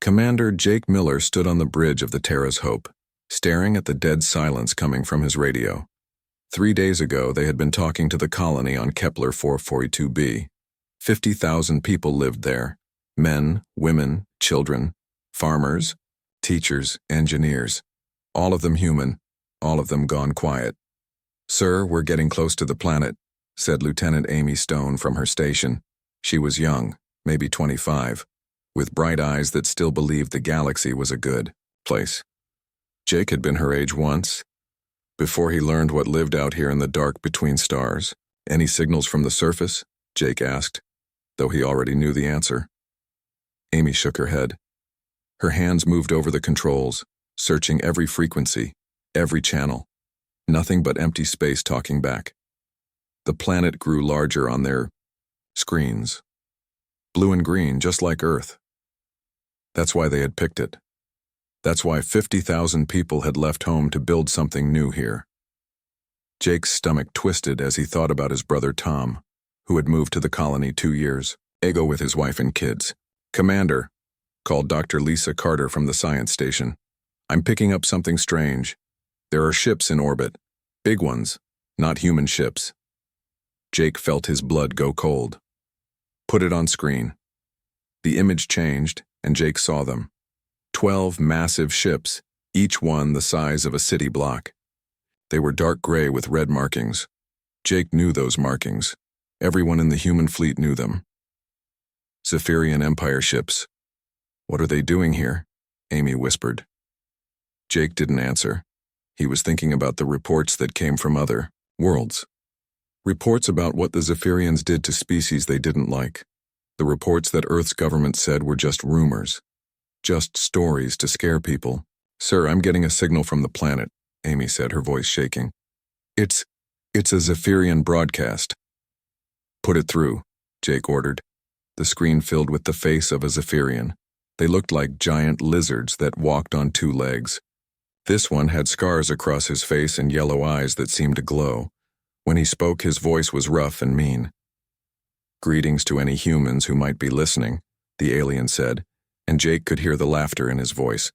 Commander Jake Miller stood on the bridge of the Terra's Hope, staring at the dead silence coming from his radio. 3 days ago, they had been talking to the colony on Kepler 442b. 50,000 people lived there. Men, women, children, farmers, teachers, engineers. All of them human, all of them gone quiet. "Sir, we're getting close to the planet," said Lieutenant Amy Stone from her station. She was young, maybe 25, with bright eyes that still believed the galaxy was a good place. Jake had been her age once, before he learned what lived out here in the dark between stars. "Any signals from the surface?" Jake asked, though he already knew the answer. Amy shook her head. Her hands moved over the controls, searching every frequency, every channel. Nothing but empty space talking back. The planet grew larger on their screens. Blue and green, just like Earth. That's why they had picked it. That's why 50,000 people had left home to build something new here. Jake's stomach twisted as he thought about his brother Tom, who had moved to the colony 2 years ago with his wife and kids. "Commander," called Dr. Lisa Carter from the science station, "I'm picking up something strange. There are ships in orbit. Big ones, not human ships." Jake felt his blood go cold. "Put it on screen." The image changed, and Jake saw them. 12 massive ships, each one the size of a city block. They were dark gray with red markings. Jake knew those markings. Everyone in the human fleet knew them. Zephyrian Empire ships. "What are they doing here?" Amy whispered. Jake didn't answer. He was thinking about the reports that came from other worlds. Reports about what the Zephyrians did to species they didn't like. The reports that Earth's government said were just rumors. Just stories to scare people. "Sir, I'm getting a signal from the planet," Amy said, her voice shaking. It's a Zephyrian broadcast." "Put it through," Jake ordered. The screen filled with the face of a Zephyrian. They looked like giant lizards that walked on 2 legs. This one had scars across his face and yellow eyes that seemed to glow. When he spoke, his voice was rough and mean. "Greetings to any humans who might be listening," the alien said, and Jake could hear the laughter in his voice.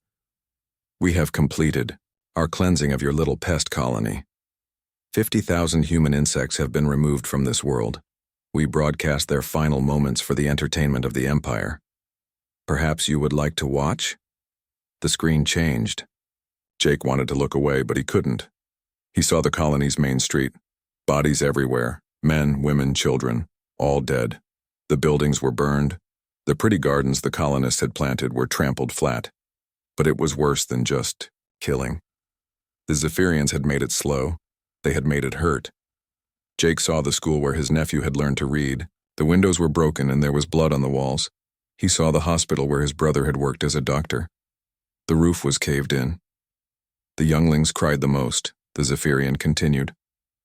"We have completed our cleansing of your little pest colony. 50,000 human insects have been removed from this world. We broadcast their final moments for the entertainment of the Empire. Perhaps you would like to watch?" The screen changed. Jake wanted to look away, but he couldn't. He saw the colony's main street. Bodies everywhere, men, women, children, all dead. The buildings were burned. The pretty gardens the colonists had planted were trampled flat. But it was worse than just killing. The Zephyrians had made it slow. They had made it hurt. Jake saw the school where his nephew had learned to read. The windows were broken and there was blood on the walls. He saw the hospital where his brother had worked as a doctor. The roof was caved in. "The younglings cried the most," the Zephyrian continued,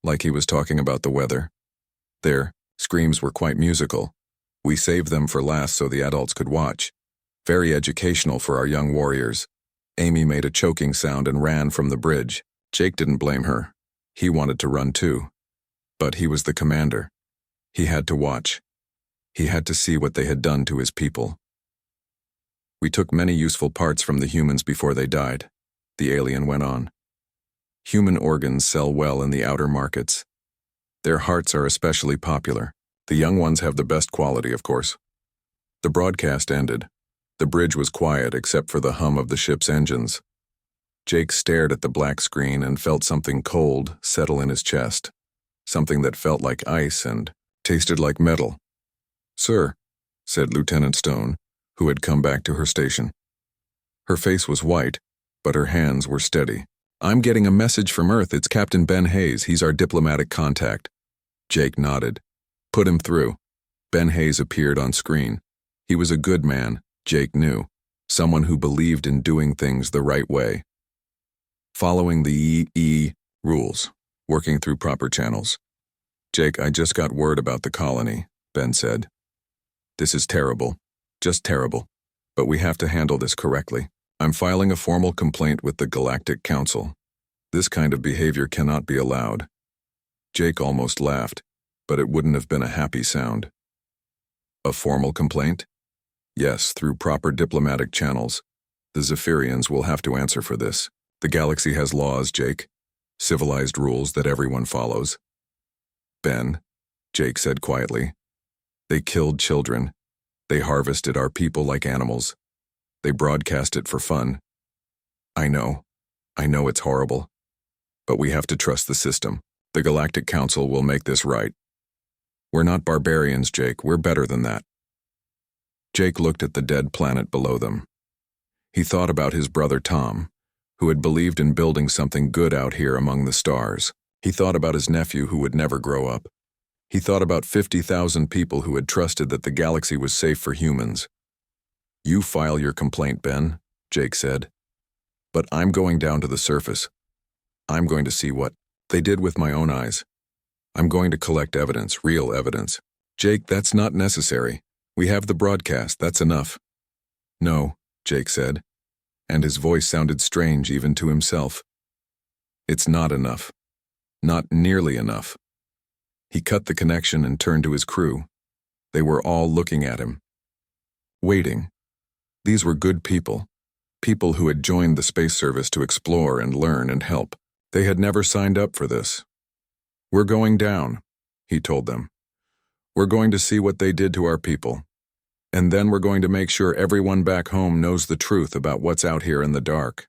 like he was talking about the weather. "Their screams were quite musical. We saved them for last so the adults could watch. Very educational for our young warriors." Amy made a choking sound and ran from the bridge. Jake didn't blame her. He wanted to run too. But he was the commander. He had to watch. He had to see what they had done to his people. "We took many useful parts from the humans before they died," the alien went on. "Human organs sell well in the outer markets. Their hearts are especially popular. The young ones have the best quality, of course." The broadcast ended. The bridge was quiet except for the hum of the ship's engines. Jake stared at the black screen and felt something cold settle in his chest. Something that felt like ice and tasted like metal. "Sir," said Lieutenant Stone, who had come back to her station. Her face was white, but her hands were steady. "I'm getting a message from Earth. It's Captain Ben Hayes. He's our diplomatic contact." Jake nodded. "Put him through." Ben Hayes appeared on screen. He was a good man, Jake knew. Someone who believed in doing things the right way. Following the rules. Working through proper channels. "Jake, I just got word about the colony," Ben said. "This is terrible. Just terrible. But we have to handle this correctly. I'm filing a formal complaint with the Galactic Council. This kind of behavior cannot be allowed." Jake almost laughed, but it wouldn't have been a happy sound. "A formal complaint?" Yes, through proper diplomatic channels. The Zephyrians will have to answer for this. The galaxy has laws, Jake. Civilized rules that everyone follows. Ben, Jake said quietly. They killed children. They harvested our people like animals. They broadcast it for fun. I know it's horrible. But we have to trust the system. The Galactic Council will make this right. We're not barbarians, Jake. We're better than that. Jake looked at the dead planet below them. He thought about his brother Tom, who had believed in building something good out here among the stars. He thought about his nephew who would never grow up. He thought about 50,000 people who had trusted that the galaxy was safe for humans. You file your complaint, Ben, Jake said. But I'm going down to the surface. I'm going to see what they did with my own eyes. I'm going to collect evidence, real evidence. Jake, that's not necessary. We have the broadcast, that's enough. No, Jake said, and his voice sounded strange even to himself. It's not enough. Not nearly enough. He cut the connection and turned to his crew. They were all looking at him. Waiting. These were good people. People who had joined the space service to explore and learn and help. They had never signed up for this. We're going down, he told them. We're going to see what they did to our people. And then we're going to make sure everyone back home knows the truth about what's out here in the dark.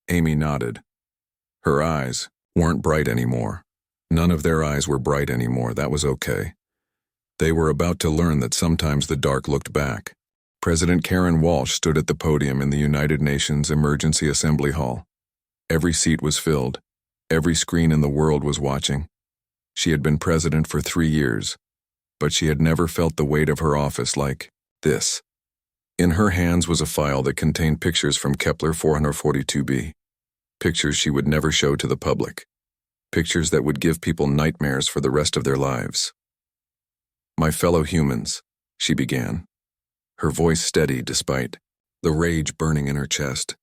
Amy nodded. Her eyes weren't bright anymore. None of their eyes were bright anymore. That was okay. They were about to learn that sometimes the dark looked back. President Karen Walsh stood at the podium in the United Nations Emergency Assembly Hall. Every seat was filled. Every screen in the world was watching. She had been president for 3 years, but she had never felt the weight of her office like this. In her hands was a file that contained pictures from Kepler 442b. Pictures she would never show to the public. Pictures that would give people nightmares for the rest of their lives. My fellow humans, she began. Her voice steady despite the rage burning in her chest.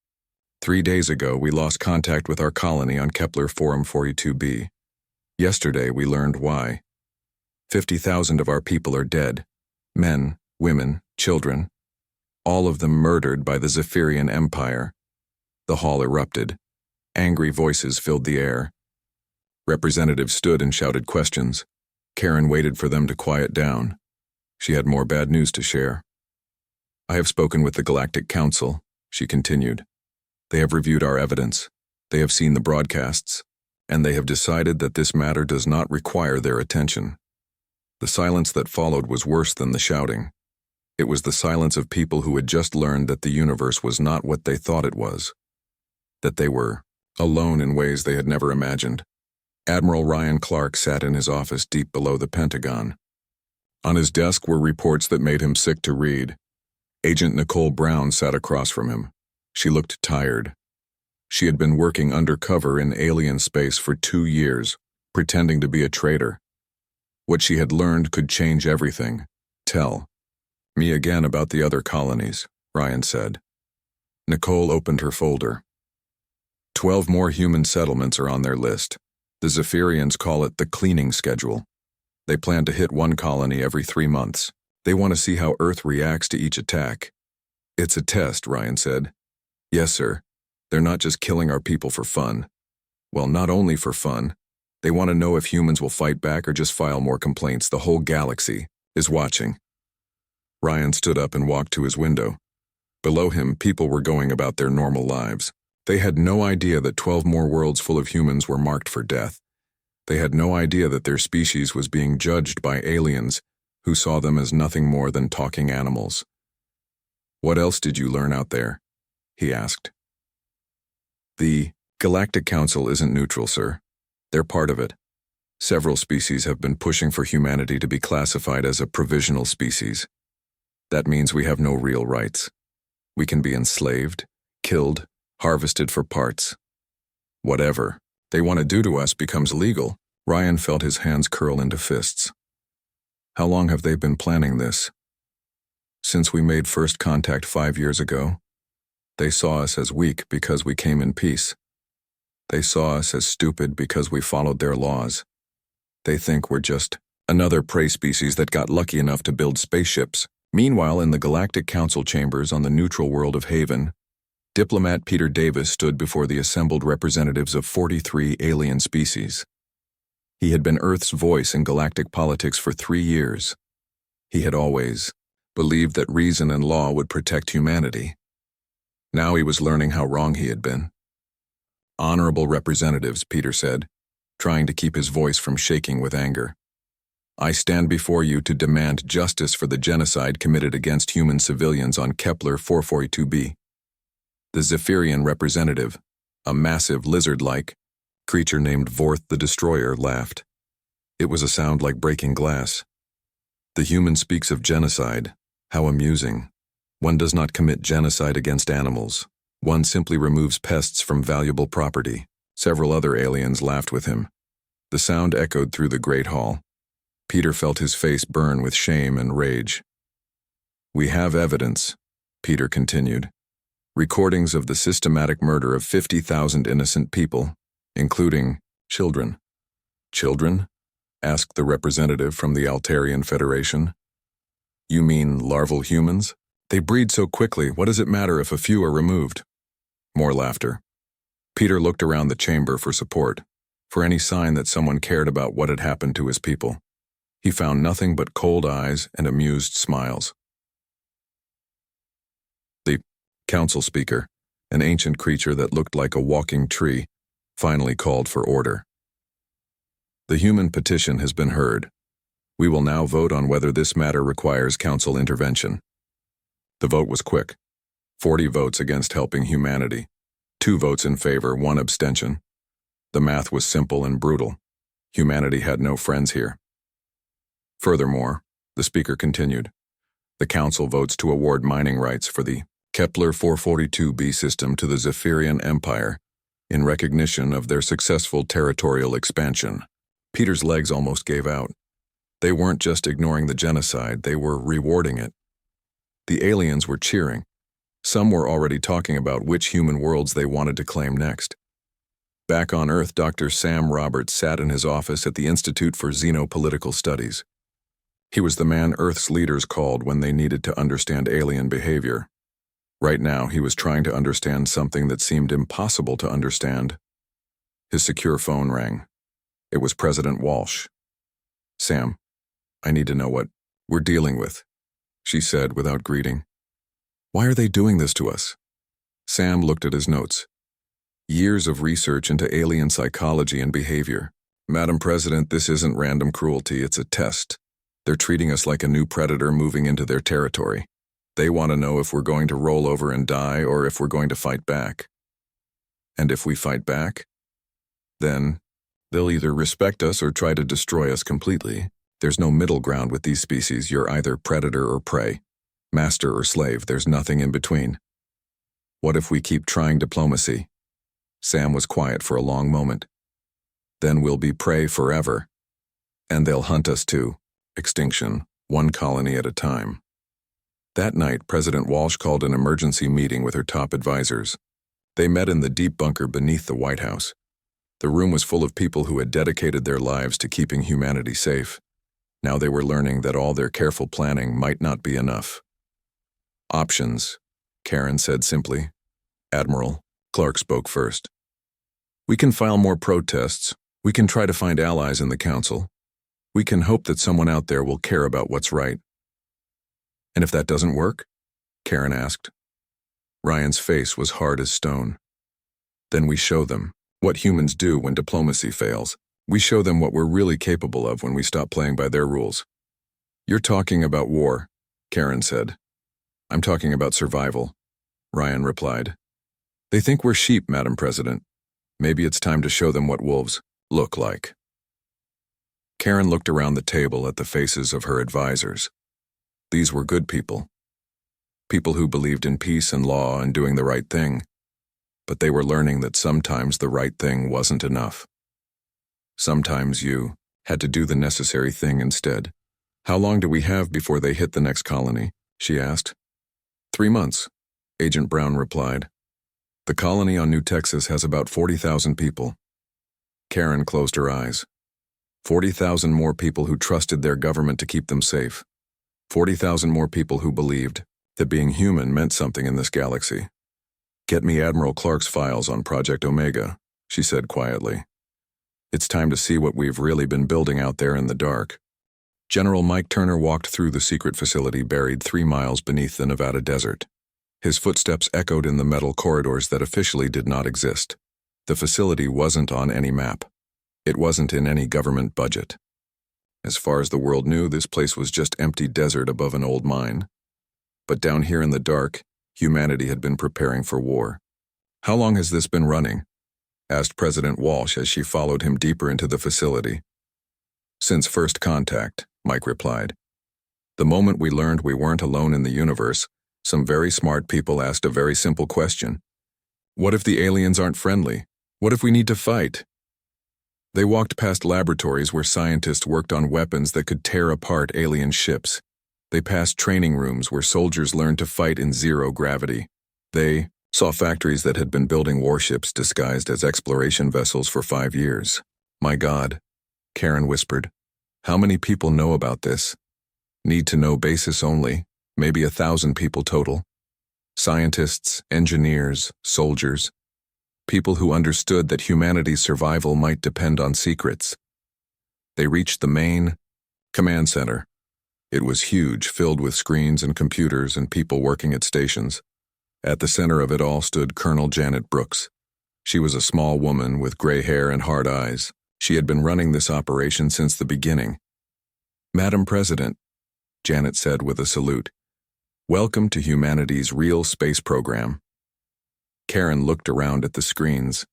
3 days ago, we lost contact with our colony on Kepler 442b. Yesterday, we learned why. 50,000 of our people are dead. Men, women, children. All of them murdered by the Zephyrian Empire. The hall erupted. Angry voices filled the air. Representatives stood and shouted questions. Karen waited for them to quiet down. She had more bad news to share. I have spoken with the Galactic Council, she continued. They have reviewed our evidence. They have seen the broadcasts. And they have decided that this matter does not require their attention. The silence that followed was worse than the shouting. It was the silence of people who had just learned that the universe was not what they thought it was. That they were alone in ways they had never imagined. Admiral Ryan Clark sat in his office deep below the Pentagon. On his desk were reports that made him sick to read. Agent Nicole Brown sat across from him. She looked tired. She had been working undercover in alien space for 2 years, pretending to be a traitor. What she had learned could change everything. Tell me again about the other colonies, Ryan said. Nicole opened her folder. 12 more human settlements are on their list. The Zephyrians call it the cleaning schedule. They plan to hit one colony every 3 months. They want to see how Earth reacts to each attack. It's a test, Ryan said. Yes, sir. They're not just killing our people for fun. Well, not only for fun. They want to know if humans will fight back or just file more complaints. The whole galaxy is watching. Ryan stood up and walked to his window. Below him, people were going about their normal lives. They had no idea that 12 more worlds full of humans were marked for death. They had no idea that their species was being judged by aliens who saw them as nothing more than talking animals. What else did you learn out there? He asked. The Galactic Council isn't neutral, sir. They're part of it. Several species have been pushing for humanity to be classified as a provisional species. That means we have no real rights. We can be enslaved, killed, harvested for parts. Whatever they want to do to us becomes legal. Ryan felt his hands curl into fists. How long have they been planning this? Since we made first contact 5 years ago. They saw us as weak because we came in peace. They saw us as stupid because we followed their laws. They think we're just another prey species that got lucky enough to build spaceships Meanwhile, in the Galactic Council chambers on the neutral world of Haven, diplomat Peter Davis stood before the assembled representatives of 43 alien species. He had been Earth's voice in galactic politics for 3 years. He had always believed that reason and law would protect humanity. Now he was learning how wrong he had been. "Honorable representatives," Peter said, trying to keep his voice from shaking with anger. "I stand before you to demand justice for the genocide committed against human civilians on Kepler 442b. The Zephyrian representative, a massive lizard-like creature named Vorth the Destroyer, laughed. It was a sound like breaking glass. "The human speaks of genocide. How amusing. One does not commit genocide against animals. One simply removes pests from valuable property." Several other aliens laughed with him. The sound echoed through the great hall. Peter felt his face burn with shame and rage. "We have evidence," Peter continued. "Recordings of the systematic murder of 50,000 innocent people, including children." "Children?" asked the representative from the Altarian Federation. "You mean larval humans? They breed so quickly, what does it matter if a few are removed?" More laughter. Peter looked around the chamber for support, for any sign that someone cared about what had happened to his people. He found nothing but cold eyes and amused smiles. The council speaker, an ancient creature that looked like a walking tree, finally called for order. "The human petition has been heard. We will now vote on whether this matter requires council intervention." The vote was quick. 40 votes against helping humanity. 2 votes in favor, 1 abstention. The math was simple and brutal. Humanity had no friends here. Furthermore, the speaker continued, the council votes to award mining rights for the Kepler 442b system to the Zephyrian Empire in recognition of their successful territorial expansion. Peter's legs almost gave out. They weren't just ignoring the genocide, they were rewarding it. The aliens were cheering. Some were already talking about which human worlds they wanted to claim next. Back on Earth, Dr. Sam Roberts sat in his office at the Institute for Xenopolitical Studies. He was the man Earth's leaders called when they needed to understand alien behavior. Right now, he was trying to understand something that seemed impossible to understand. His secure phone rang. It was President Walsh. "Sam, I need to know what we're dealing with," she said without greeting. "Why are they doing this to us?" Sam looked at his notes. Years of research into alien psychology and behavior. "Madam President, this isn't random cruelty, it's a test. They're treating us like a new predator moving into their territory. They want to know if we're going to roll over and die or if we're going to fight back. And if we fight back, then they'll either respect us or try to destroy us completely. There's no middle ground with these species. You're either predator or prey, master or slave. There's nothing in between. What if we keep trying diplomacy?" Sam was quiet for a long moment. "Then we'll be prey forever. And they'll hunt us to extinction, one colony at a time." That night, President Walsh called an emergency meeting with her top advisors. They met in the deep bunker beneath the White House. The room was full of people who had dedicated their lives to keeping humanity safe. Now they were learning that all their careful planning might not be enough. "Options," Karen said simply. "Admiral," Clark spoke first. "We can file more protests. We can try to find allies in the council. We can hope that someone out there will care about what's right." "And if that doesn't work?" Karen asked. Ryan's face was hard as stone. "Then we show them what humans do when diplomacy fails. We show them what we're really capable of when we stop playing by their rules." "You're talking about war," Karen said. "I'm talking about survival," Ryan replied. "They think we're sheep, Madam President. Maybe it's time to show them what wolves look like." Karen looked around the table at the faces of her advisors. These were good people. People who believed in peace and law and doing the right thing. But they were learning that sometimes the right thing wasn't enough. Sometimes you had to do the necessary thing instead. "How long do we have before they hit the next colony?" she asked. 3 months, Agent Brown replied. "The colony on New Texas has about 40,000 people." Karen closed her eyes. 40,000 more people who trusted their government to keep them safe. 40,000 more people who believed that being human meant something in this galaxy. "Get me Admiral Clark's files on Project Omega," she said quietly. "It's time to see what we've really been building out there in the dark." General Mike Turner walked through the secret facility buried 3 miles beneath the Nevada desert. His footsteps echoed in the metal corridors that officially did not exist. The facility wasn't on any map. It wasn't in any government budget. As far as the world knew, this place was just empty desert above an old mine. But down here in the dark, humanity had been preparing for war. "How long has this been running?" asked President Walsh as she followed him deeper into the facility. "Since first contact," Mike replied. "The moment we learned we weren't alone in the universe, some very smart people asked a very simple question. What if the aliens aren't friendly? What if we need to fight?" They walked past laboratories where scientists worked on weapons that could tear apart alien ships. They passed training rooms where soldiers learned to fight in zero gravity. They saw factories that had been building warships disguised as exploration vessels for 5 years. "My God," Karen whispered. "How many people know about this? Need to know basis only, maybe 1,000 people total. Scientists, engineers, soldiers. People who understood that humanity's survival might depend on secrets." They reached the main command center. It was huge, filled with screens and computers and people working at stations. At the center of it all stood Colonel Janet Brooks. She was a small woman with gray hair and hard eyes. She had been running this operation since the beginning. "Madam President," Janet said with a salute, "welcome to humanity's real space program." Karen looked around at the screens.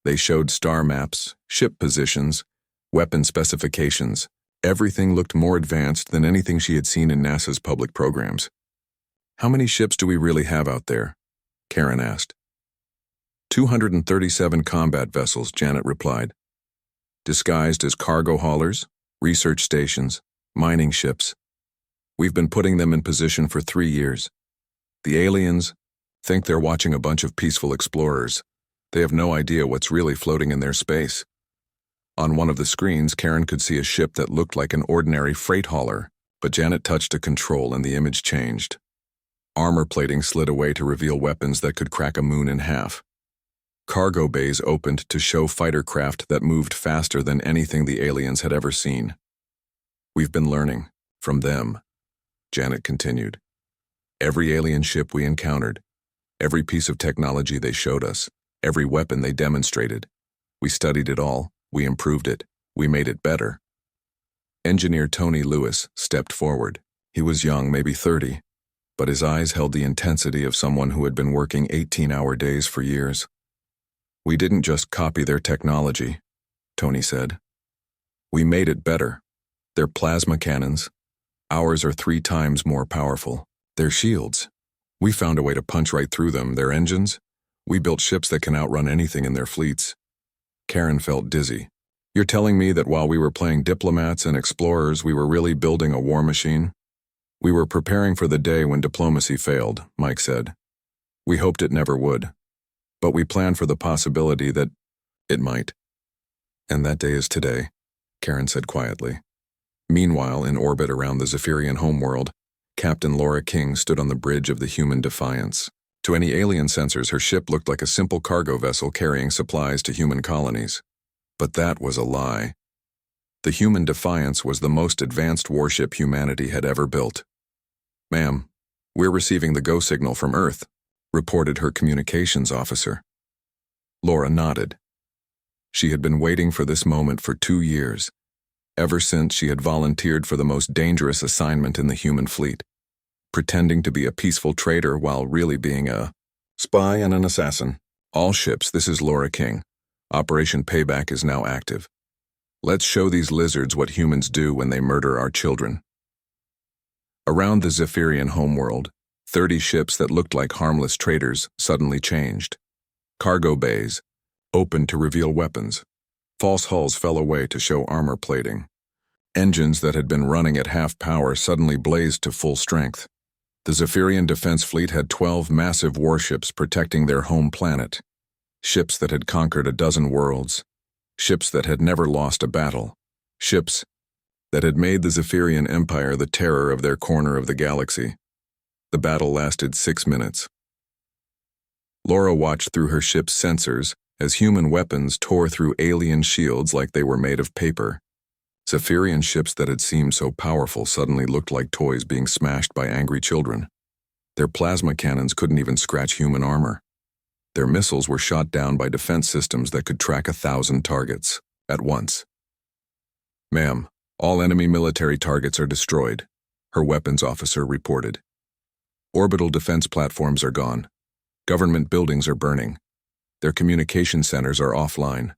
They showed star maps, ship positions, weapon specifications. Everything looked more advanced than anything she had seen in NASA's public programs. "How many ships do we really have out there?" Karen asked. 237 combat vessels, Janet replied. "Disguised as cargo haulers, research stations, mining ships. We've been putting them in position for 3 years. The aliens think they're watching a bunch of peaceful explorers. They have no idea what's really floating in their space." On one of the screens, Karen could see a ship that looked like an ordinary freight hauler, but Janet touched a control and the image changed. Armor plating slid away to reveal weapons that could crack a moon in half. Cargo bays opened to show fighter craft that moved faster than anything the aliens had ever seen. "We've been learning from them," Janet continued. "Every alien ship we encountered, every piece of technology they showed us, every weapon they demonstrated. We studied it all, we improved it, we made it better." Engineer Tony Lewis stepped forward. He was young, maybe 30, but his eyes held the intensity of someone who had been working 18-hour days for years. "We didn't just copy their technology," Tony said. "We made it better. Their plasma cannons, ours are 3 times more powerful. Their shields, we found a way to punch right through them. Their engines, we built ships that can outrun anything in their fleets." Karen felt dizzy. "You're telling me that while we were playing diplomats and explorers, we were really building a war machine?" "We were preparing for the day when diplomacy failed," Mike said. "We hoped it never would. But we planned for the possibility that it might. And that day is today," Karen said quietly. Meanwhile, in orbit around the Zephyrian homeworld, Captain Laura King stood on the bridge of the Human Defiance. To any alien sensors, her ship looked like a simple cargo vessel carrying supplies to human colonies. But that was a lie. The Human Defiance was the most advanced warship humanity had ever built. "Ma'am, we're receiving the go signal from Earth," reported her communications officer. Laura nodded. She had been waiting for this moment for 2 years, ever since she had volunteered for the most dangerous assignment in the human fleet, pretending to be a peaceful trader while really being a spy and an assassin. "All ships, this is Laura King. Operation Payback is now active. Let's show these lizards what humans do when they murder our children." Around the Zephyrian homeworld, 30 ships that looked like harmless traders suddenly changed. Cargo bays opened to reveal weapons. False hulls fell away to show armor plating. Engines that had been running at half power suddenly blazed to full strength. The Zephyrian defense fleet had 12 massive warships protecting their home planet. Ships that had conquered a dozen worlds. Ships that had never lost a battle. Ships that had made the Zephyrian Empire the terror of their corner of the galaxy. The battle lasted 6 minutes. Laura watched through her ship's sensors as human weapons tore through alien shields like they were made of paper. Zephyrian ships that had seemed so powerful suddenly looked like toys being smashed by angry children. Their plasma cannons couldn't even scratch human armor. Their missiles were shot down by defense systems that could track 1,000 targets at once. "Ma'am, all enemy military targets are destroyed," her weapons officer reported. "Orbital defense platforms are gone. Government buildings are burning. Their communication centers are offline."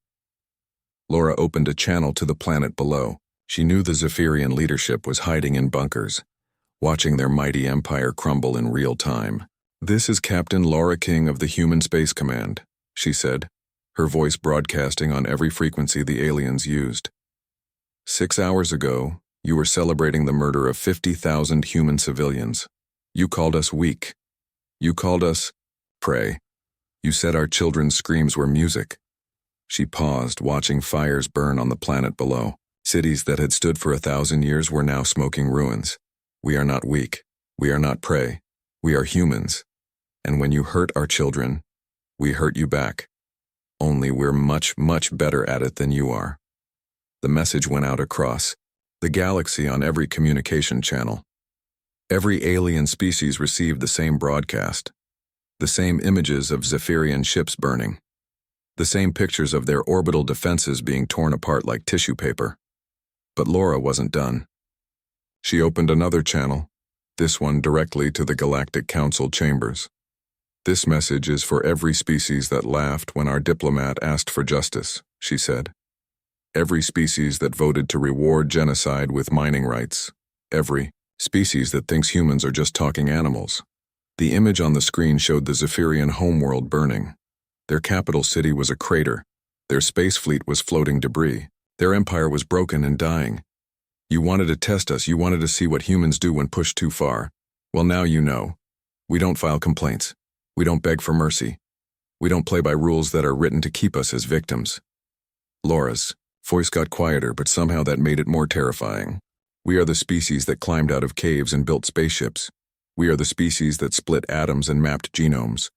Laura opened a channel to the planet below. She knew the Zephyrian leadership was hiding in bunkers, watching their mighty empire crumble in real time. "This is Captain Laura King of the Human Space Command," she said, her voice broadcasting on every frequency the aliens used. "6 hours ago, you were celebrating the murder of 50,000 human civilians. You called us weak. You called us prey. You said our children's screams were music." She paused, watching fires burn on the planet below. Cities that had stood for 1,000 years were now smoking ruins. "We are not weak. We are not prey. We are humans. And when you hurt our children, we hurt you back. Only we're much, much better at it than you are." The message went out across the galaxy on every communication channel. Every alien species received the same broadcast, the same images of Zephyrian ships burning, the same pictures of their orbital defenses being torn apart like tissue paper. But Laura wasn't done. She opened another channel, this one directly to the Galactic Council chambers. "This message is for every species that laughed when our diplomat asked for justice," she said. "Every species that voted to reward genocide with mining rights. Every species that thinks humans are just talking animals." The image on the screen showed the Zephyrian homeworld burning. Their capital city was a crater. Their space fleet was floating debris. Their empire was broken and dying. "You wanted to test us. You wanted to see what humans do when pushed too far. Well, now you know. We don't file complaints. We don't beg for mercy. We don't play by rules that are written to keep us as victims." Laura's voice got quieter, but somehow that made it more terrifying. "We are the species that climbed out of caves and built spaceships. We are the species that split atoms and mapped genomes.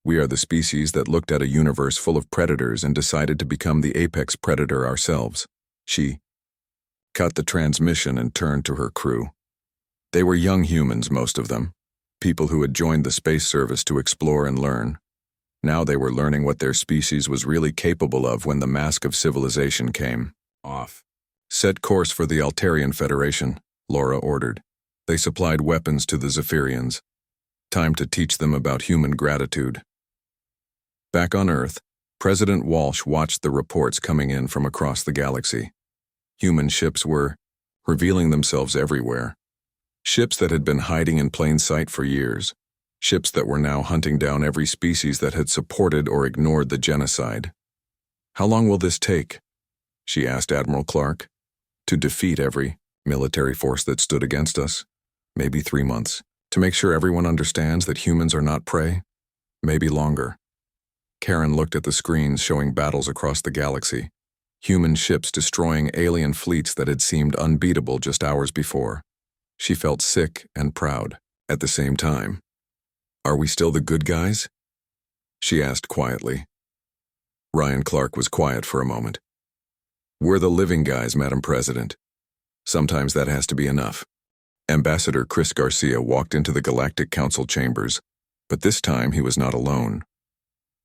We are the species that looked at a universe full of predators and decided to become the apex predator ourselves." She cut the transmission and turned to her crew. They were young humans, most of them, people who had joined the space service to explore and learn. Now they were learning what their species was really capable of when the mask of civilization came off. "Set course for the Altarian Federation," Laura ordered. They supplied weapons to the Zephyrians. Time to teach them about human gratitude. Back on Earth, President Walsh watched the reports coming in from across the galaxy. Human ships were revealing themselves everywhere. Ships that had been hiding in plain sight for years. Ships that were now hunting down every species that had supported or ignored the genocide. "How long will this take?" she asked Admiral Clark. "To defeat every military force that stood against us? Maybe 3 months. To make sure everyone understands that humans are not prey? Maybe longer." Karen looked at the screens showing battles across the galaxy. Human ships destroying alien fleets that had seemed unbeatable just hours before. She felt sick and proud at the same time. "Are we still the good guys?" she asked quietly. Ryan Clark was quiet for a moment. "We're the living guys, Madam President. Sometimes that has to be enough." Ambassador Chris Garcia walked into the Galactic Council chambers, but this time he was not alone.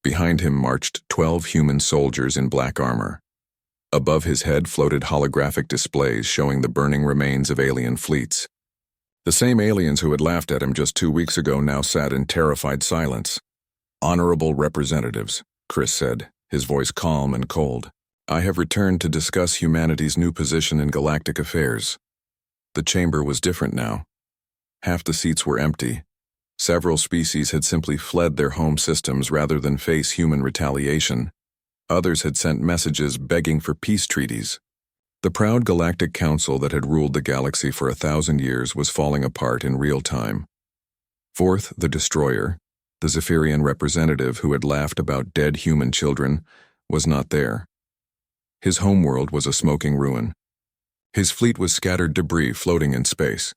Behind him marched 12 human soldiers in black armor. Above his head floated holographic displays showing the burning remains of alien fleets. The same aliens who had laughed at him just 2 weeks ago now sat in terrified silence. "Honorable representatives," Chris said, his voice calm and cold. "I have returned to discuss humanity's new position in galactic affairs." The chamber was different now. Half the seats were empty. Several species had simply fled their home systems rather than face human retaliation. Others had sent messages begging for peace treaties. The proud Galactic Council that had ruled the galaxy for 1,000 years was falling apart in real time. Forth, the Destroyer, the Zephyrian representative who had laughed about dead human children, was not there. His homeworld was a smoking ruin. His fleet was scattered debris floating in space.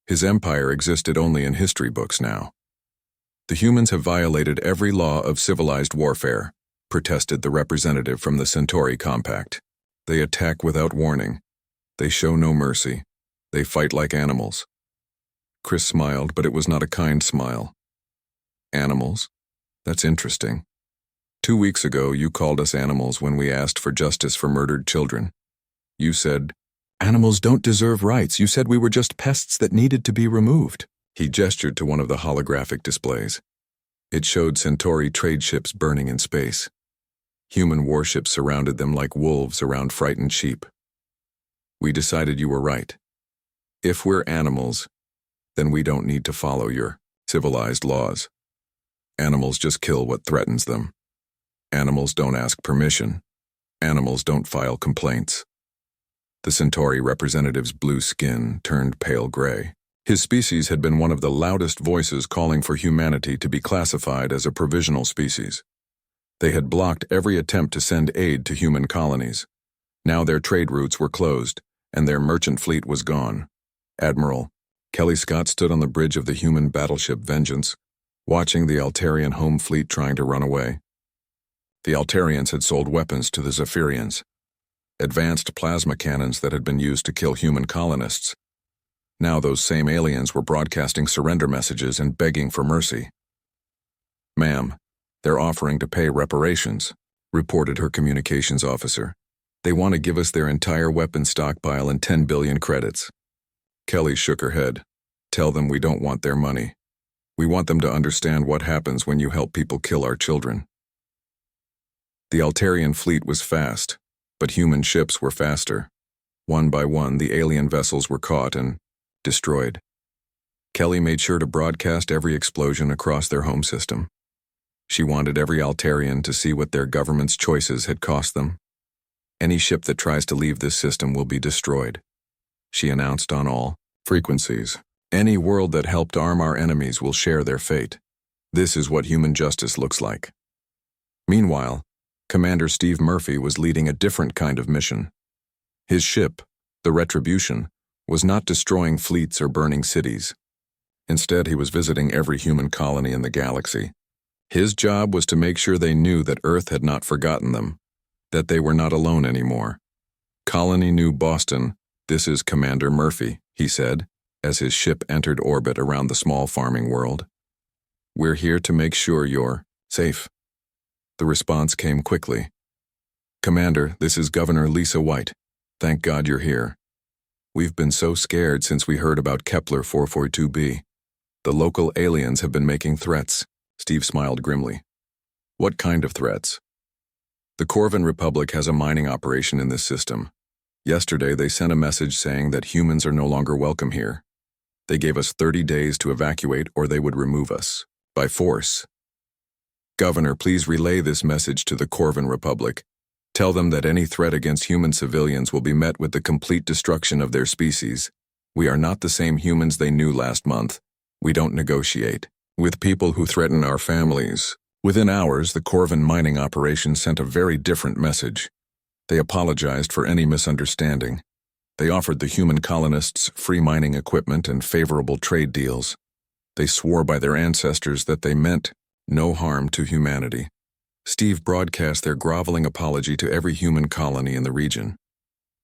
His empire existed only in history books now. The humans have violated every law of civilized warfare, protested the representative from the Centauri Compact. They attack without warning. They show no mercy. They fight like animals. Chris smiled, but it was not a kind smile. Animals? That's interesting. 2 weeks ago, you called us animals when we asked for justice for murdered children. You said, "Animals don't deserve rights. You said we were just pests that needed to be removed." He gestured to one of the holographic displays. It showed Centauri trade ships burning in space. Human warships surrounded them like wolves around frightened sheep. We decided you were right. If we're animals, then we don't need to follow your civilized laws. Animals just kill what threatens them. Animals don't ask permission. Animals don't file complaints. The Centauri representative's blue skin turned pale gray. His species had been one of the loudest voices calling for humanity to be classified as a provisional species. They had blocked every attempt to send aid to human colonies. Now their trade routes were closed, and their merchant fleet was gone. Admiral Kelly Scott stood on the bridge of the human battleship Vengeance, watching the Altarian home fleet trying to run away. The Altarians had sold weapons to the Zephyrians, advanced plasma cannons that had been used to kill human colonists. Now those same aliens were broadcasting surrender messages and begging for mercy. "Ma'am, they're offering to pay reparations," reported her communications officer. "They want to give us their entire weapon stockpile and 10 billion credits." Kelly shook her head. "Tell them we don't want their money. We want them to understand what happens when you help people kill our children." The Altarian fleet was fast, but human ships were faster. One by one, the alien vessels were caught and destroyed. Kelly made sure to broadcast every explosion across their home system. She wanted every Altarian to see what their government's choices had cost them. "Any ship that tries to leave this system will be destroyed," she announced on all frequencies. "Any world that helped arm our enemies will share their fate. This is what human justice looks like." Meanwhile, Commander Steve Murphy was leading a different kind of mission. His ship, the Retribution, was not destroying fleets or burning cities. Instead, he was visiting every human colony in the galaxy. His job was to make sure they knew that Earth had not forgotten them, that they were not alone anymore. "Colony New Boston, this is Commander Murphy," he said, as his ship entered orbit around the small farming world. "We're here to make sure you're safe." The response came quickly. "Commander, this is Governor Lisa White. Thank God you're here. We've been so scared since we heard about Kepler 442b. The local aliens have been making threats." Steve smiled grimly. "What kind of threats?" "The Corvin Republic has a mining operation in this system. Yesterday they sent a message saying that humans are no longer welcome here. They gave us 30 days to evacuate or they would remove us. By force. Governor, please relay this message to the Corvin Republic. Tell them that any threat against human civilians will be met with the complete destruction of their species. We are not the same humans they knew last month. We don't negotiate with people who threaten our families." Within hours, the Corvin mining operation sent a very different message. They apologized for any misunderstanding. They offered the human colonists free mining equipment and favorable trade deals. They swore by their ancestors that they meant no harm to humanity. Steve broadcast their groveling apology to every human colony in the region.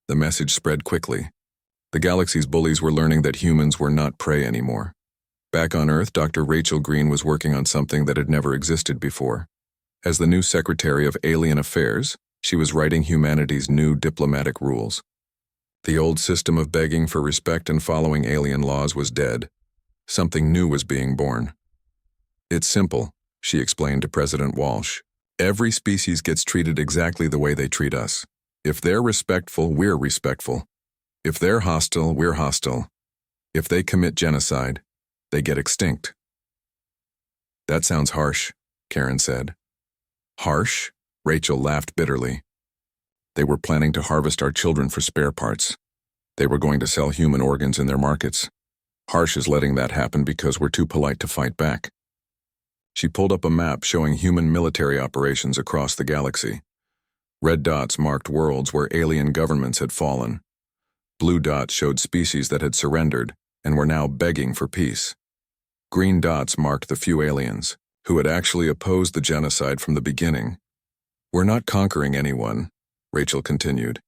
The message spread quickly. The galaxy's bullies were learning that humans were not prey anymore. Back on Earth, Dr. Rachel Green was working on something that had never existed before. As the new Secretary of Alien Affairs, she was writing humanity's new diplomatic rules. The old system of begging for respect and following alien laws was dead. Something new was being born. "It's simple," she explained to President Walsh. "Every species gets treated exactly the way they treat us. If they're respectful, we're respectful. If they're hostile, we're hostile. If they commit genocide, they get extinct." "That sounds harsh," Karen said. "Harsh?" Rachel laughed bitterly. "They were planning to harvest our children for spare parts. They were going to sell human organs in their markets. Harsh is letting that happen because we're too polite to fight back." She pulled up a map showing human military operations across the galaxy. Red dots marked worlds where alien governments had fallen. Blue dots showed species that had surrendered and were now begging for peace. Green dots marked the few aliens who had actually opposed the genocide from the beginning. "We're not conquering anyone," Rachel continued.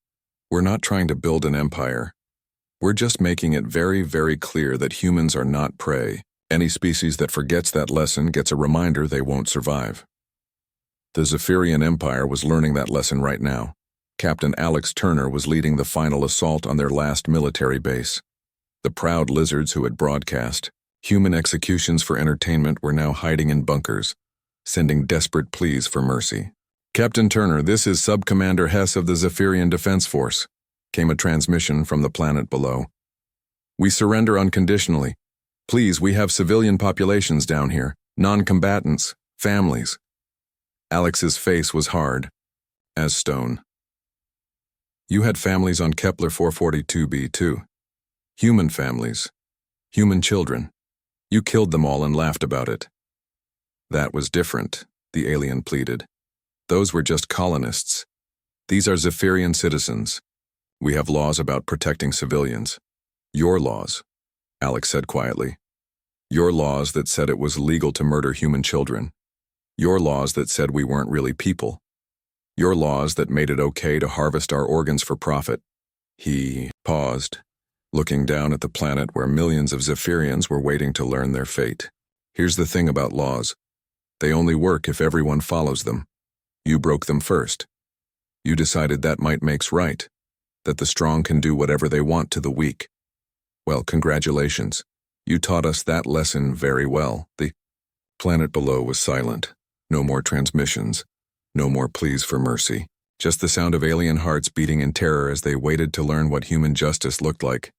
"We're not trying to build an empire. We're just making it very, very clear that humans are not prey. Any species that forgets that lesson gets a reminder they won't survive." The Zephyrian Empire was learning that lesson right now. Captain Alex Turner was leading the final assault on their last military base. The proud lizards who had broadcast human executions for entertainment were now hiding in bunkers, sending desperate pleas for mercy. "Captain Turner, this is Sub-Commander Hess of the Zephyrian Defense Force," came a transmission from the planet below. "We surrender unconditionally. Please, we have civilian populations down here, non-combatants, families." Alex's face was hard as stone. "You had families on Kepler 442b too. Human families. Human children. You killed them all and laughed about it." "That was different," the alien pleaded. "Those were just colonists. These are Zephyrian citizens. We have laws about protecting civilians." "Your laws," Alex said quietly. "Your laws that said it was legal to murder human children. Your laws that said we weren't really people. Your laws that made it okay to harvest our organs for profit." He paused, looking down at the planet where millions of Zephyrians were waiting to learn their fate. "Here's the thing about laws. They only work if everyone follows them. You broke them first. You decided that might makes right, that the strong can do whatever they want to the weak. Well, congratulations. You taught us that lesson very well." The planet below was silent. No more transmissions. No more pleas for mercy. Just the sound of alien hearts beating in terror as they waited to learn what human justice looked like.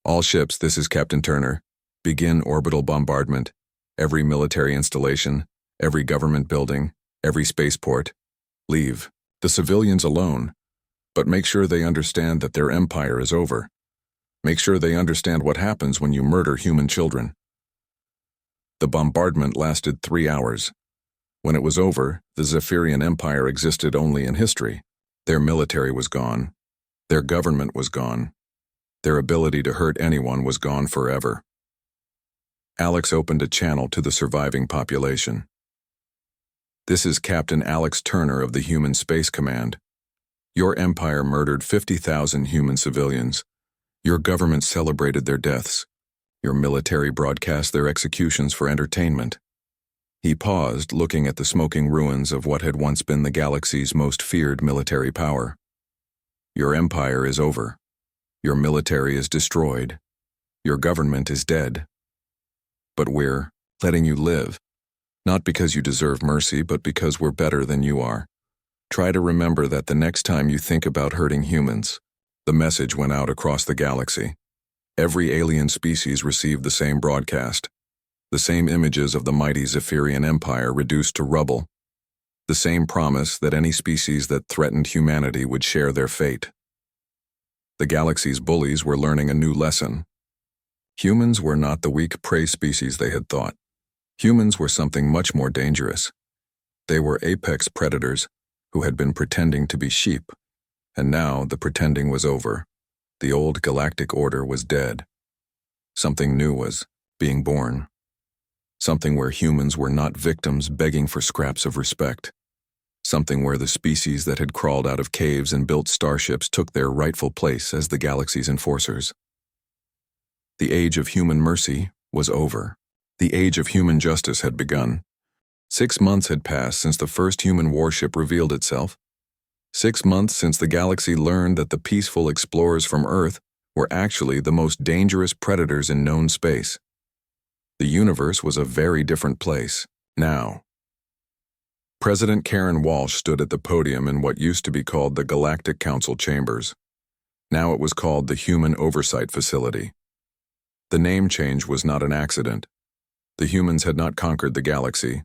"All ships, this is Captain Turner. Begin orbital bombardment. Every military installation, every government building, every spaceport. Leave the civilians alone, but make sure they understand that their empire is over. Make sure they understand what happens when you murder human children." The bombardment lasted 3 hours. When it was over, the Zephyrian Empire existed only in history. Their military was gone. Their government was gone. Their ability to hurt anyone was gone forever. Alex opened a channel to the surviving population. "This is Captain Alex Turner of the Human Space Command. Your empire murdered 50,000 human civilians. Your government celebrated their deaths. Your military broadcast their executions for entertainment." He paused, looking at the smoking ruins of what had once been the galaxy's most feared military power. "Your empire is over. Your military is destroyed. Your government is dead. But we're letting you live, not because you deserve mercy, but because we're better than you are. Try to remember that the next time you think about hurting humans." The message went out across the galaxy. Every alien species received the same broadcast. The same images of the mighty Zephyrian Empire reduced to rubble. The same promise that any species that threatened humanity would share their fate. The galaxy's bullies were learning a new lesson. Humans were not the weak prey species they had thought. Humans were something much more dangerous. They were apex predators who had been pretending to be sheep, and now the pretending was over. The old galactic order was dead. Something new was being born. Something where humans were not victims begging for scraps of respect. Something where the species that had crawled out of caves and built starships took their rightful place as the galaxy's enforcers. The age of human mercy was over. The age of human justice had begun. 6 months had passed since the first human warship revealed itself. 6 months since the galaxy learned that the peaceful explorers from Earth were actually the most dangerous predators in known space. The universe was a very different place now. President Karen Walsh stood at the podium in what used to be called the Galactic Council Chambers. Now it was called the Human Oversight Facility. The name change was not an accident. The humans had not conquered the galaxy,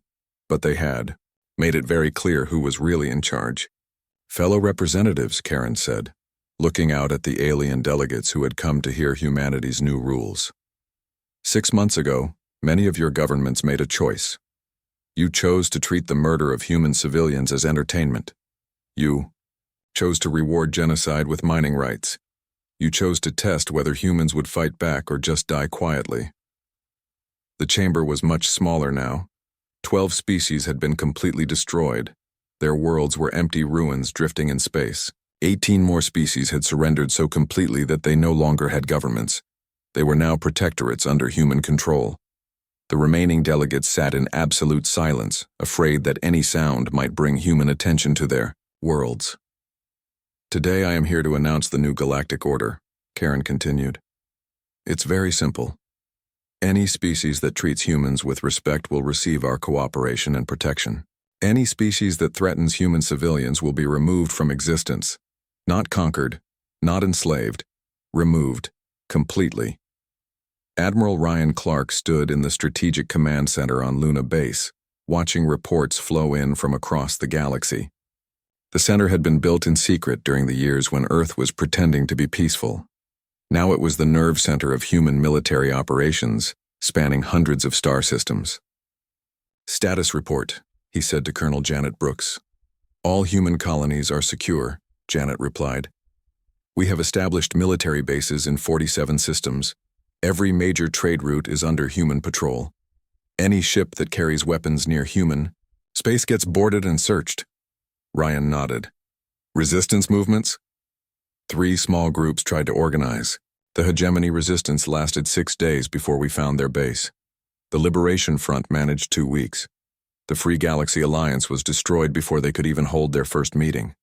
but they had made it very clear who was really in charge. "Fellow representatives," Karen said, looking out at the alien delegates who had come to hear humanity's new rules. 6 months ago, many of your governments made a choice. You chose to treat the murder of human civilians as entertainment. You chose to reward genocide with mining rights. You chose to test whether humans would fight back or just die quietly. The chamber was much smaller now. 12 species had been completely destroyed. Their worlds were empty ruins drifting in space. 18 more species had surrendered so completely that they no longer had governments. They were now protectorates under human control. The remaining delegates sat in absolute silence, afraid that any sound might bring human attention to their worlds. Today I am here to announce the new galactic order, Karen continued. It's very simple. Any species that treats humans with respect will receive our cooperation and protection. Any species that threatens human civilians will be removed from existence. Not conquered, not enslaved, removed, completely. Admiral Ryan Clark stood in the Strategic Command Center on Luna Base, watching reports flow in from across the galaxy. The center had been built in secret during the years when Earth was pretending to be peaceful. Now it was the nerve center of human military operations, spanning hundreds of star systems. Status report, he said to Colonel Janet Brooks. All human colonies are secure, Janet replied. We have established military bases in 47 systems. Every major trade route is under human patrol. Any ship that carries weapons near human space gets boarded and searched. Ryan nodded. Resistance movements? 3 small groups tried to organize. The hegemony resistance lasted 6 days before we found their base. The Liberation Front managed 2 weeks. The Free Galaxy Alliance was destroyed before they could even hold their first meeting.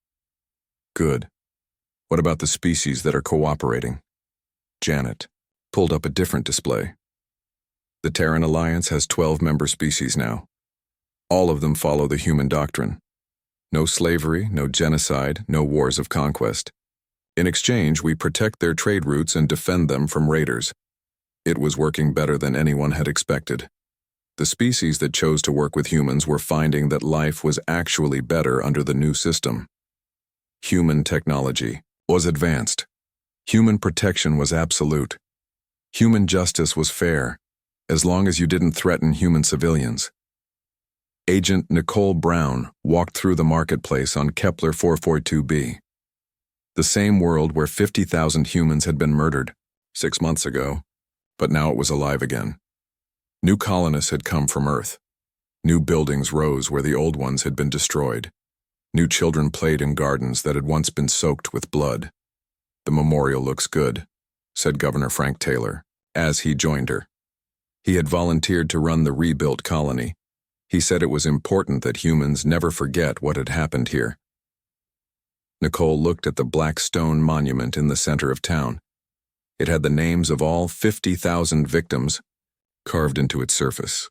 Good. What about the species that are cooperating? Janet pulled up a different display. The Terran Alliance has 12 member species now. All of them follow the human doctrine. No slavery, no genocide, no wars of conquest. In exchange, we protect their trade routes and defend them from raiders. It was working better than anyone had expected. The species that chose to work with humans were finding that life was actually better under the new system. Human technology was advanced. Human protection was absolute. Human justice was fair, as long as you didn't threaten human civilians. Agent Nicole Brown walked through the marketplace on Kepler 442b. The same world where 50,000 humans had been murdered 6 months ago, but now it was alive again. New colonists had come from Earth. New buildings rose where the old ones had been destroyed. New children played in gardens that had once been soaked with blood. The memorial looks good, said Governor Frank Taylor, as he joined her. He had volunteered to run the rebuilt colony. He said it was important that humans never forget what had happened here. Nicole looked at the black stone monument in the center of town. It had the names of all 50,000 victims carved into its surface.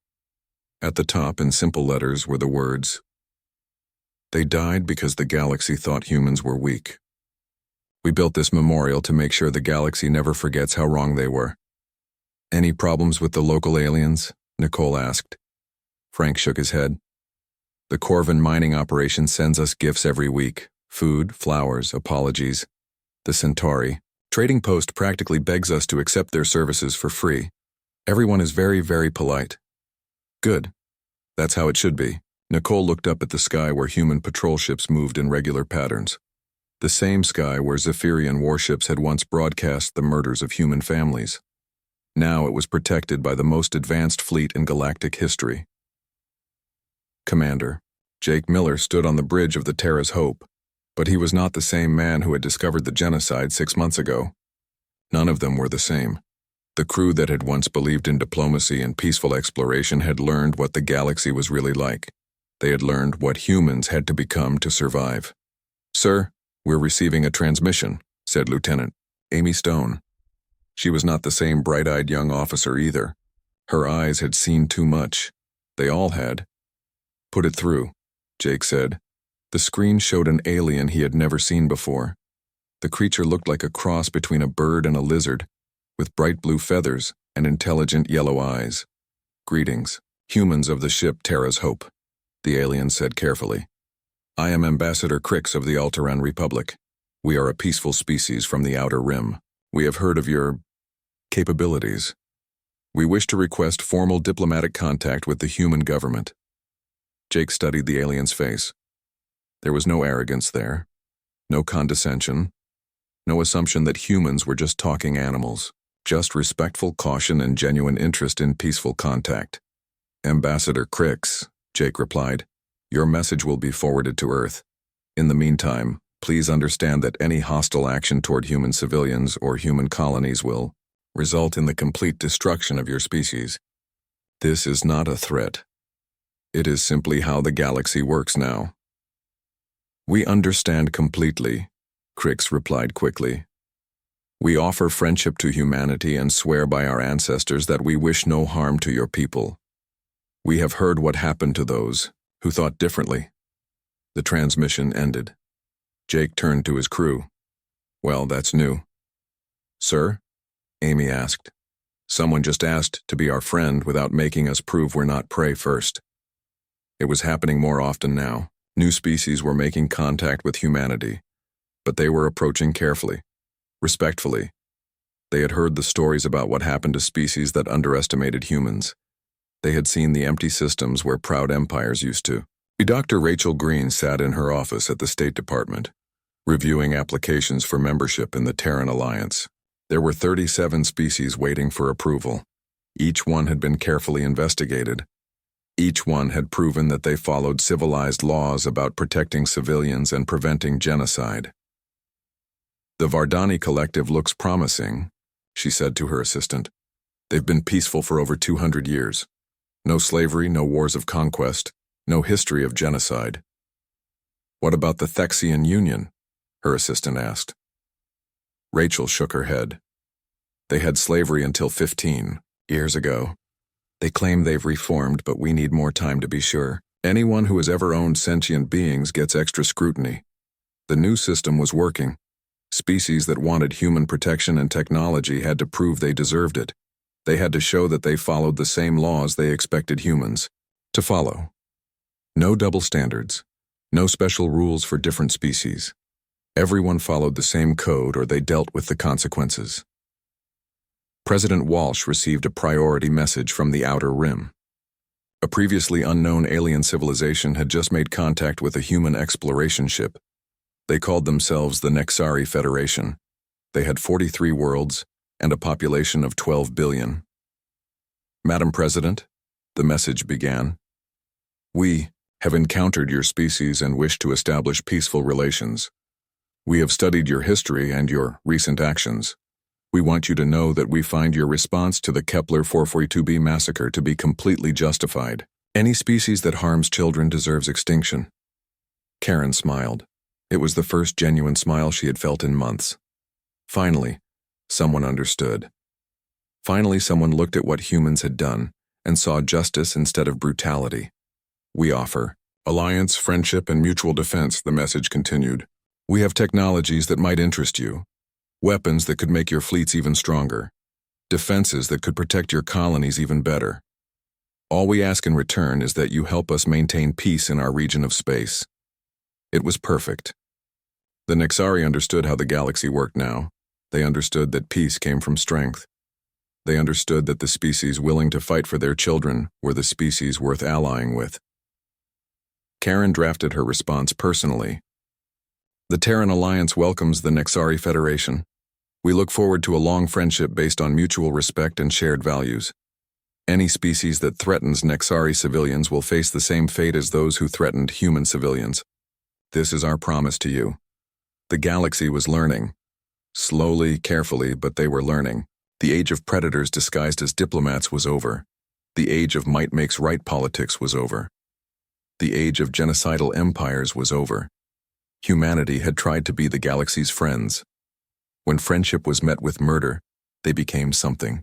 At the top, in simple letters, were the words, "They died because the galaxy thought humans were weak. We built this memorial to make sure the galaxy never forgets how wrong they were." "Any problems with the local aliens?" Nicole asked. Frank shook his head. "The Corvin mining operation sends us gifts every week. Food, flowers, apologies. The Centauri trading post practically begs us to accept their services for free. Everyone is very, very polite." "Good. That's how it should be." Nicole looked up at the sky where human patrol ships moved in regular patterns. The same sky where Zephyrian warships had once broadcast the murders of human families. Now it was protected by the most advanced fleet in galactic history. Commander Jake Miller stood on the bridge of the Terra's Hope, but he was not the same man who had discovered the genocide 6 months ago. None of them were the same. The crew that had once believed in diplomacy and peaceful exploration had learned what the galaxy was really like. They had learned what humans had to become to survive. "Sir, we're receiving a transmission," said Lieutenant Amy Stone. She was not the same bright-eyed young officer either. Her eyes had seen too much. They all had. "Put it through," Jake said. The screen showed an alien he had never seen before. The creature looked like a cross between a bird and a lizard, with bright blue feathers and intelligent yellow eyes. "Greetings, humans of the ship Terra's Hope," the alien said carefully. "I am Ambassador Crix of the Alteran Republic. We are a peaceful species from the Outer Rim. We have heard of your capabilities. We wish to request formal diplomatic contact with the human government." Jake studied the alien's face. There was no arrogance there, no condescension, No assumption that humans were just talking animals. Just respectful caution and genuine interest in peaceful contact. Ambassador Crix, Jake replied, your message will be forwarded to Earth. In the meantime, please understand that any hostile action toward human civilians or human colonies will result in the complete destruction of your species. This is not a threat. It is simply how the galaxy works now. We understand completely, Crix replied quickly. We offer friendship to humanity and swear by our ancestors that we wish no harm to your people. We have heard what happened to those who thought differently. The transmission ended. Jake turned to his crew. Well, that's new. Sir? Amy asked. Someone just asked to be our friend without making us prove we're not prey first. It was happening more often now. New species were making contact with humanity, but they were approaching carefully, respectfully. They had heard the stories about what happened to species that underestimated humans. They had seen the empty systems where proud empires used to. Dr. Rachel Green sat in her office at the State Department, reviewing applications for membership in the Terran Alliance. There were 37 species waiting for approval. Each one had been carefully investigated. Each one had proven that they followed civilized laws about protecting civilians and preventing genocide. The Vardani Collective looks promising, she said to her assistant. They've been peaceful for over 200 years. No slavery, no wars of conquest, no history of genocide. What about the Thexian Union? Her assistant asked. Rachel shook her head. They had slavery until 15 years ago. They claim they've reformed, but we need more time to be sure. Anyone who has ever owned sentient beings gets extra scrutiny. The new system was working. Species that wanted human protection and technology had to prove they deserved it. They had to show that they followed the same laws they expected humans to follow. No double standards. No special rules for different species. Everyone followed the same code or they dealt with the consequences. President Walsh received a priority message from the Outer Rim. A previously unknown alien civilization had just made contact with a human exploration ship. They called themselves the Nexari Federation. They had 43 worlds and a population of 12 billion. Madam President, the message began, we have encountered your species and wish to establish peaceful relations. We have studied your history and your recent actions. We want you to know that we find your response to the Kepler 442b massacre to be completely justified. Any species that harms children deserves extinction. Karen smiled. It was the first genuine smile she had felt in months. Finally, someone understood. Finally, someone looked at what humans had done and saw justice instead of brutality. We offer alliance, friendship, and mutual defense, the message continued. We have technologies that might interest you. Weapons that could make your fleets even stronger. Defenses that could protect your colonies even better. All we ask in return is that you help us maintain peace in our region of space. It was perfect. The Nexari understood how the galaxy worked now. They understood that peace came from strength. They understood that the species willing to fight for their children were the species worth allying with. Karen drafted her response personally. The Terran Alliance welcomes the Nexari Federation. We look forward to a long friendship based on mutual respect and shared values. Any species that threatens Nexari civilians will face the same fate as those who threatened human civilians. This is our promise to you. The galaxy was learning. Slowly, carefully, but they were learning. The age of predators disguised as diplomats was over. The age of might makes right politics was over. The age of genocidal empires was over. Humanity had tried to be the galaxy's friends. When friendship was met with murder, they became something.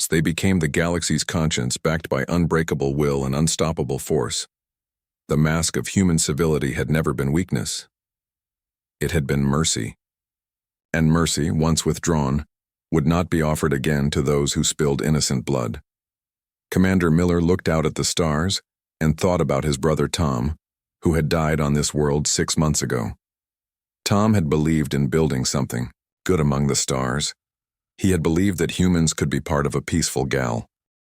They became the galaxy's conscience backed by unbreakable will and unstoppable force. The mask of human civility had never been weakness. It had been mercy. And mercy, once withdrawn, would not be offered again to those who spilled innocent blood. Commander Miller looked out at the stars and thought about his brother Tom, who had died on this world 6 months ago. Tom had believed in building something good among the stars. He had believed that humans could be part of a peaceful gal.